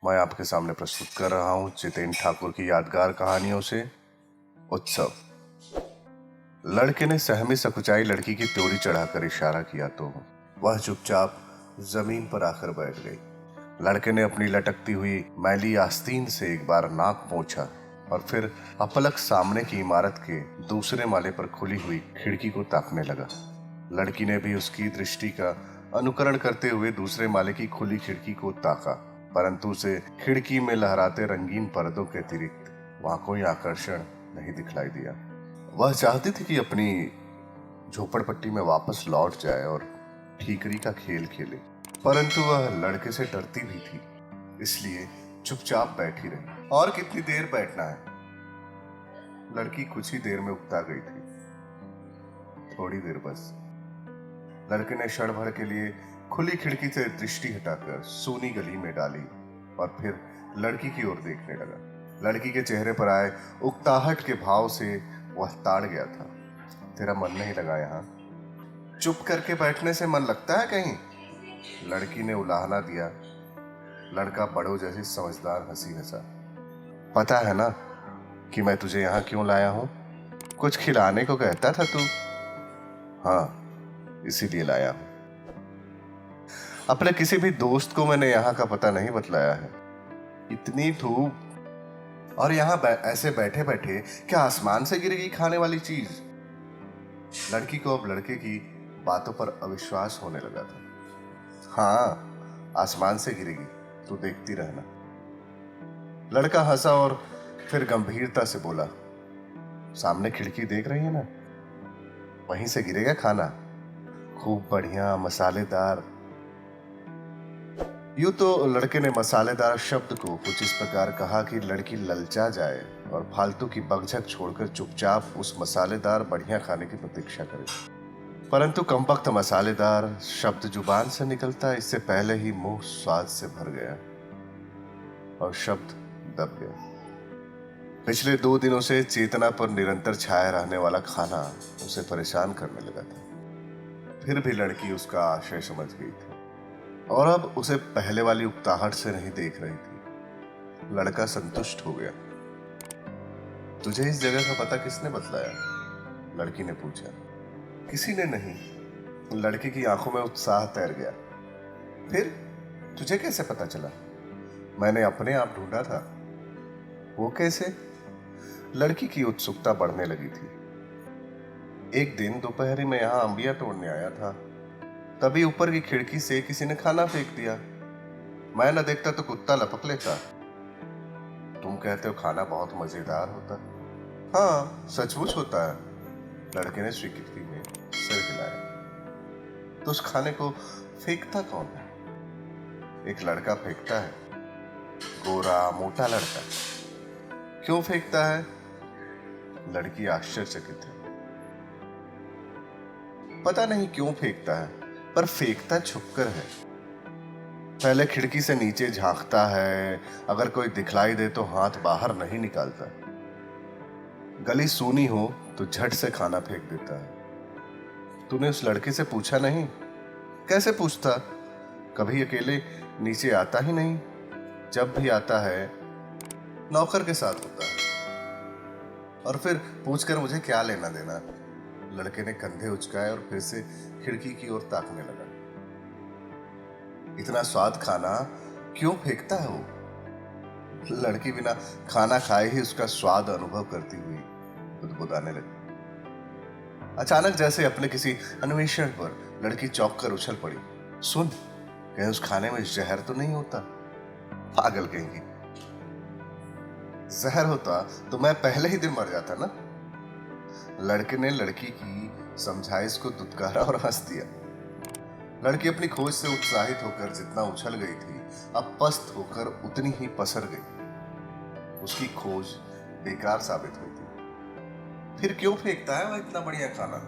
मैं आपके सामने प्रस्तुत कर रहा हूं जितेन ठाकुर की यादगार कहानियों से उत्सव। लड़के ने सहमी सकुचाई लड़की की त्योरी चढ़ाकर इशारा किया तो वह चुपचाप जमीन पर आकर बैठ गई। लड़के ने अपनी लटकती हुई मैली आस्तीन से एक बार नाक पोंछा और फिर अपलक सामने की इमारत के दूसरे माले पर खुली हुई खिड़की को ताकने लगा। लड़की ने भी उसकी दृष्टि का अनुकरण करते हुए दूसरे माले की खुली खिड़की को ताका, परंतु उसे खिड़की में लहराते रंगीन पर्दों के अतिरिक्त वहां कोई आकर्षण नहीं दिखलाई दिया। वह चाहती थी कि अपनी झोपड़पट्टी में वापस लौट जाए और ठीकरी का खेल खेले, परंतु वह लड़के से डरती भी थी, इसलिए चुपचाप बैठी रही। और कितनी देर बैठना है? लड़की कुछ ही देर में उकता गई थी। थोड़ी देर बस। लड़के ने क्षण भर के लिए खुली खिड़की से दृष्टि हटाकर सूनी गली में डाली और फिर लड़की की ओर देखने लगा। लड़की के चेहरे पर आए उकताहट के भाव से वह ताड़ गया था। तेरा मन नहीं लगा यहाँ? चुप करके बैठने से मन लगता है कहीं? लड़की ने उलाहना दिया। लड़का बड़ों जैसी समझदार हंसी हंसा। पता है ना कि मैं तुझे यहाँ क्यों लाया हूँ? कुछ खिलाने को कहता था तू। हाँ, इसीलिए लाया हूं। अपने किसी भी दोस्त को मैंने यहाँ का पता नहीं बतलाया है। इतनी धूप और यहाँ ऐसे बैठे बैठे क्या आसमान से गिरेगी खाने वाली चीज? लड़की को अब लड़के की बातों पर अविश्वास होने लगा था। हाँ, आसमान से गिरेगी, तू देखती रहना। लड़का हंसा और फिर गंभीरता से बोला, सामने खिड़की देख रही है ना, वहीं से गिरेगा खाना, खूब बढ़िया मसालेदार। यूं तो लड़के ने मसालेदार शब्द को कुछ इस प्रकार कहा कि लड़की ललचा जाए और फालतू की बकझक छोड़कर चुपचाप उस मसालेदार बढ़िया खाने की प्रतीक्षा करे, परंतु कमबख्त मसालेदार शब्द जुबान से निकलता इससे पहले ही मुंह स्वाद से भर गया और शब्द दब गया। पिछले 2 दिनों से चेतना पर निरंतर छाया रहने वाला खाना उसे परेशान करने लगा था। फिर भी लड़की उसका आशय समझ गई थी और अब उसे पहले वाली उकताहट से नहीं देख रही थी। लड़का संतुष्ट हो गया। तुझे इस जगह का पता किसने बतलाया? लड़की ने पूछा। किसी ने नहीं। लड़के की आंखों में उत्साह तैर गया। फिर तुझे कैसे पता चला? मैंने अपने आप ढूंढा था। वो कैसे? लड़की की उत्सुकता बढ़ने लगी थी। एक दिन दोपहरी में यहाँ अंबिया तोड़ने आया था, तभी ऊपर की खिड़की से किसी ने खाना फेंक दिया। मैं न देखता तो कुत्ता लपक लेता। तुम कहते हो खाना बहुत मजेदार होता? हाँ, सचमुच होता है। लड़के ने स्वीकृति में सिर हिलाया। तो उस खाने को फेंकता कौन है? एक लड़का फेंकता है, गोरा मोटा लड़का। क्यों फेंकता है? लड़की आश्चर्यचकित है। पता नहीं क्यों फेंकता है, पर फेंकता छुपकर है। पहले खिड़की से नीचे झांकता है, अगर कोई दिखलाई दे तो हाथ बाहर नहीं निकालता। गली सूनी हो तो झट से खाना फेंक देता है। तूने उस लड़के से पूछा नहीं? कैसे पूछता? कभी अकेले नीचे आता ही नहीं। जब भी आता है नौकर के साथ होता है। और फिर पूछकर मुझे क्या लेना देना? लड़के ने कंधे उचकाए और फिर से खिड़की की ओर ताकने लगा। इतना स्वाद खाना क्यों फेंकता है वो? लड़की बिना खाना खाए ही उसका स्वाद अनुभव करती हुई बुदबुदाने लगी। अचानक जैसे अपने किसी अन्वेषण पर लड़की चौंक कर उछल पड़ी। सुन, कहीं उस खाने में जहर तो नहीं होता? पागल कहेंगी। जहर होता तो मैं पहले ही दिन मर जाता ना। लड़के ने लड़की की समझाइश को दुत्कारा और हंस दिया। लड़की अपनी खोज से उत्साहित होकर जितना उछल गई थी, अब पस्त होकर उतनी ही पसर गई। उसकी खोज बेकार साबित हुई थी। फिर क्यों फेंकता है वह इतना बढ़िया खाना?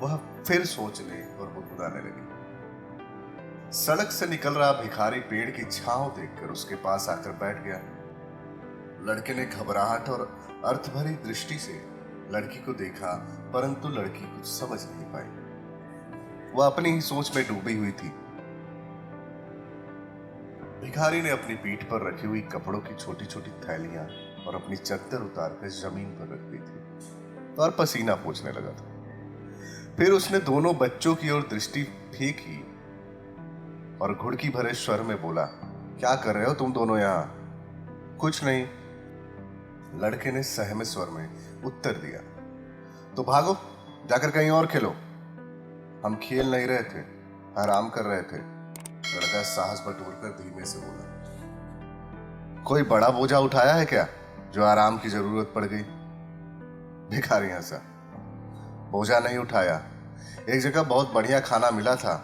वह फिर सोचने और बुदबुदाने लगी। सड़क से निकल रहा भिखारी पेड़ की छांव देखकर उसके पास आकर बैठ गया। लड़के ने घबराहट और अर्थभरी दृष्टि से लड़की को देखा, परंतु लड़की कुछ समझ नहीं पाई। वह अपनी ही सोच में डूबी हुई थी। भिखारी ने अपनी पीठ पर रखी हुई कपड़ों की छोटी छोटी थैलियां और अपनी चद्दर उतार कर जमीन पर रख दी थी और पसीना पोंछने लगा था। फिर उसने दोनों बच्चों की ओर दृष्टि फेंकी और घुड़की भरे स्वर में बोला, क्या कर रहे हो तुम दोनों यहां? कुछ नहीं, लड़के ने सहमे स्वर में उत्तर दिया। तो भागो, जाकर कहीं और खेलो। हम खेल नहीं रहे थे, आराम कर रहे थे, लड़का साहस बटोर कर धीमे से बोला। कोई बड़ा बोझा उठाया है क्या जो आराम की जरूरत पड़ गई? भिखारी हंसा। बोझा नहीं उठाया, एक जगह बहुत बढ़िया खाना मिला था,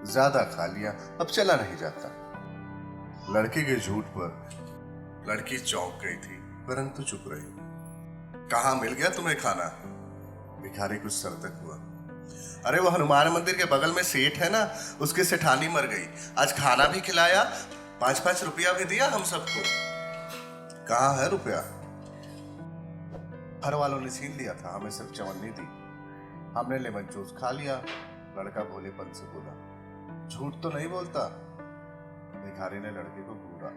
ज्यादा खा लिया, अब चला नहीं जाता। लड़के के झूठ पर लड़की चौंक गई थी, परंतु चुप रही। कहाँ मिल गया तुम्हें खाना? भिखारी कुछ सरतक हुआ। अरे वो हनुमान मंदिर के बगल में सेठ है ना, उसकी सेठानी मर गई, आज खाना भी खिलाया, 5-5 रुपया भी दिया हम सबको। कहाँ है रुपया? घर वालों ने छीन लिया था, हमें सिर्फ चवन्नी दी, हमने लेमन जूस खा लिया। लड़का भोलेपन से बोला। झूठ तो नहीं बोलता? भिखारी ने लड़के को घूरा।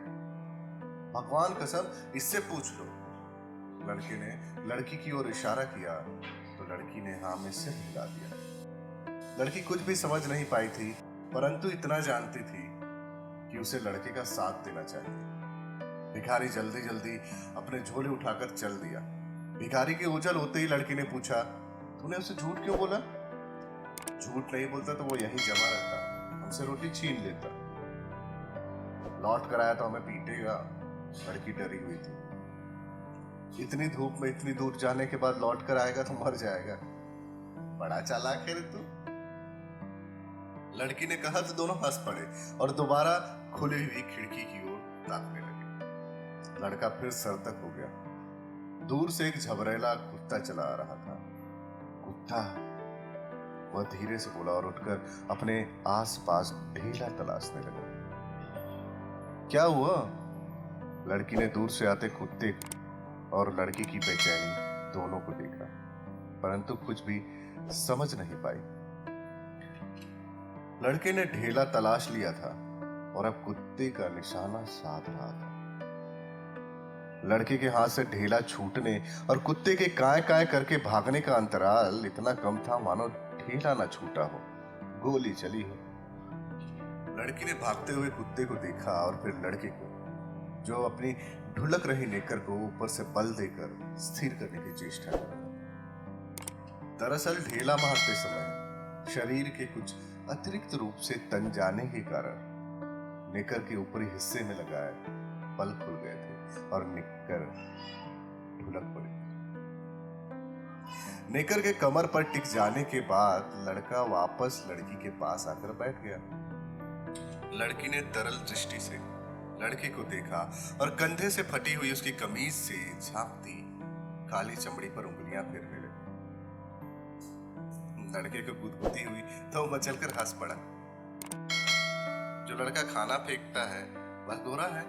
भगवान कसम, इससे पूछ लो। लड़के ने लड़की की ओर इशारा किया तो लड़की ने हाँ में सिर हिला दिया। लड़की कुछ भी समझ नहीं पाई थी, परंतु इतना जानती थी कि उसे लड़के का साथ देना चाहिए। भिखारी जल्दी जल्दी अपने झोले उठाकर चल दिया। भिखारी के ओझल होते ही लड़की ने पूछा, तूने उसे झूठ क्यों बोला? झूठ नहीं बोलता तो वो यहीं जमा रहता, हमसे रोटी छीन लेता। लौट कर आया तो हमें पीटेगा। लड़की डरी हुई थी। इतनी धूप में इतनी दूर जाने के बाद लौट कर आएगा तो मर जाएगा। बड़ा चालाक है रे तू। लड़की ने कहा तो दोनों हंस पड़े और दोबारा खुली हुई खिड़की की ओर ताकने लगे। लड़का फिर सरतक हो गया। दूर से एक झबरेला कुत्ता चला आ रहा था। कुत्ता, वह धीरे से बोला और उठकर अपने आसपास ढेला तलाशने लगा। क्या हुआ? लड़की ने दूर से आते कुत्ते और लड़की की बेचैनी दोनों को देखा, परंतु कुछ भी समझ नहीं पाई। लड़के ने ढेला तलाश लिया था और अब कुत्ते का निशाना साध रहा था। लड़के के हाथ से ढेला छूटने और कुत्ते के काय काय करके भागने का अंतराल इतना कम था मानो ढेला ना छूटा हो, गोली चली हो। लड़की ने भागते हुए कुत्ते को देखा और फिर लड़के को, जो अपनी ढुलक रही नेकर को ऊपर से बल देकर स्थिर करने की चेष्टा कर रहा था। दरअसल ढेला मारते समय शरीर के कुछ अतिरिक्त रूप से तन जाने के कारण नेकर के ऊपरी हिस्से में लगाए बल खुल गए थे और नेकर ढुलक पड़ी। नेकर के कमर पर टिक जाने के बाद लड़का वापस लड़की के पास आकर बैठ गया। लड़की ने तरल दृष्टि से लड़के को देखा और कंधे से फटी हुई उसकी कमीज से झांकती काली चमड़ी पर उंगलियां फेरने लगी। लड़के को गुदगुदी हुई तो मचल कर हंस पड़ा। जो लड़का खाना फेंकता है वह गोरा है।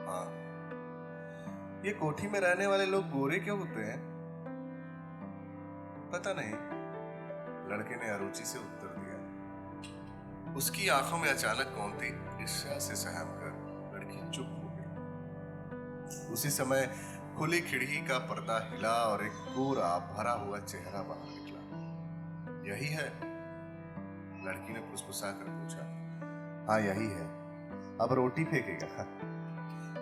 हाँ, ये कोठी में रहने वाले लोग गोरे क्यों होते हैं? पता नहीं, लड़के ने अरुचि से उत्तर दिया। उसकी आंखों में अचानक कौनती ईर्ष्या से सहम कर लड़की चुप हो गई। उसी समय खुली खिड़की का पर्दा हिला और एक गोरा भरा हुआ चेहरा बाहर निकला। यही है? लड़की ने फुसफुसा कर पूछा। हाँ यही है, अब रोटी फेंकेगा।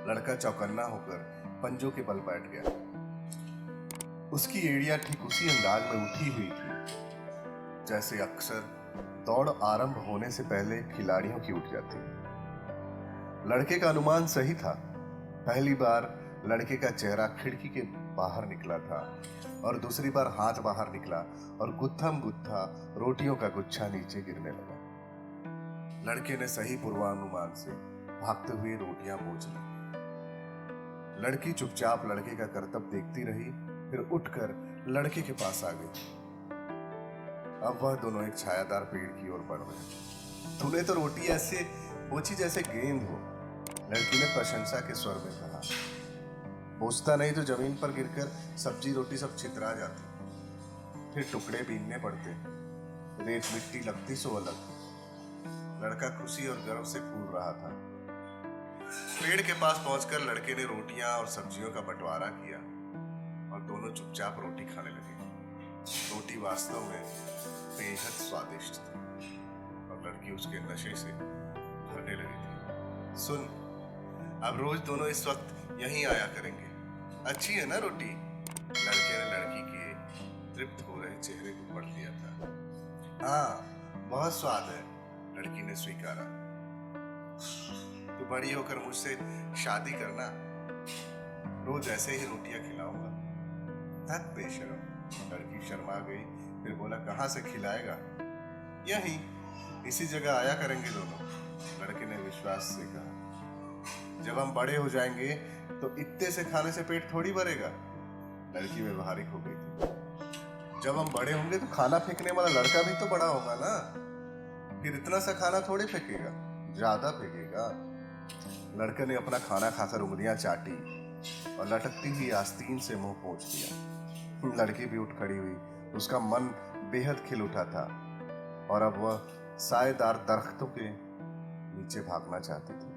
लड़का चौकन्ना होकर पंजों के बल बैठ गया। उसकी एड़ियां ठीक उसी अंदाज में उठी हुई थी जैसे अक्सर दौड़ आरंभ होने से पहले खिलाड़ियों की उठ जाती। लड़के का अनुमान सही था। पहली बार लड़के का चेहरा खिड़की के बाहर निकला था और दूसरी बार हाथ बाहर निकला और गुत्थम गुत्था रोटियों का गुच्छा नीचे गिरने लगा। लड़के ने सही पूर्वानुमान से भागते हुए रोटियां बोझ ली। लड़की चुपचाप लड़के का करतब देखती रही, फिर उठकर लड़के के पास आ गई। अब वह दोनों एक छायादार पेड़ की ओर बढ़ रहे। तूने तो रोटी ऐसे बोची जैसे गेंद हो, लड़की ने प्रशंसा के स्वर में कहा। बोझता नहीं तो जमीन पर गिरकर सब्जी रोटी सब छितरा जाती, फिर टुकड़े बीनने पड़ते, रेत मिट्टी लगती सो अलग। लड़का खुशी और गर्व से फूल रहा था। पेड़ के पास पहुंचकर लड़के ने रोटियां और सब्जियों का बंटवारा किया और दोनों चुपचाप रोटी खाने लगे। रोटी वास्तव में बेहद स्वादिष्ट थी और लड़की उसके नशे से भरने लगी थी। सुन, अब रोज दोनों इस वक्त यहीं आया करेंगे। अच्छी है ना रोटी? लड़के ने लड़की के तृप्त हो रहे चेहरे को पढ़ लिया था। हाँ, बहुत स्वाद है, लड़की ने स्वीकारा। तू बड़ी होकर मुझसे शादी करना, रोज ऐसे ही रोटियां खिलाऊंगा। हद बेशरम, लड़की शर्मा गई, फिर बोला, कहाँ से खिलाएगा? यहीं, इसी जगह आया करेंगे दोनों, लड़के ने विश्वास से कहा। जब हम बड़े हो जाएंगे तो इतने से खाने से पेट थोड़ी भरेगा, लड़की व्यवहारिक हो गई थी। जब हम बड़े होंगे तो खाना फेंकने वाला लड़का भी तो बड़ा होगा ना, फिर इतना सा खाना थोड़ी फेंकेगा, ज्यादा फेंकेगा। लड़के ने अपना खाना खाकर उंगलियां चाटी और लटकती हुई आस्तीन से मुंह पोंछ लिया। लड़की भी उठ खड़ी हुई, उसका मन बेहद खिल उठा था और अब वह साएदार दरख्तों के नीचे भागना चाहती थी।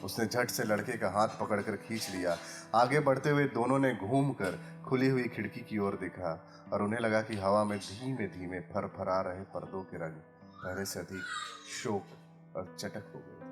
उसने झट से लड़के का हाथ पकड़कर खींच लिया। आगे बढ़ते हुए दोनों ने घूमकर खुली हुई खिड़की की ओर देखा और उन्हें लगा कि हवा में धीमे धीमे फरफरा रहे पर्दों के रंग पहले से अधिक शोक और चटक हो गए।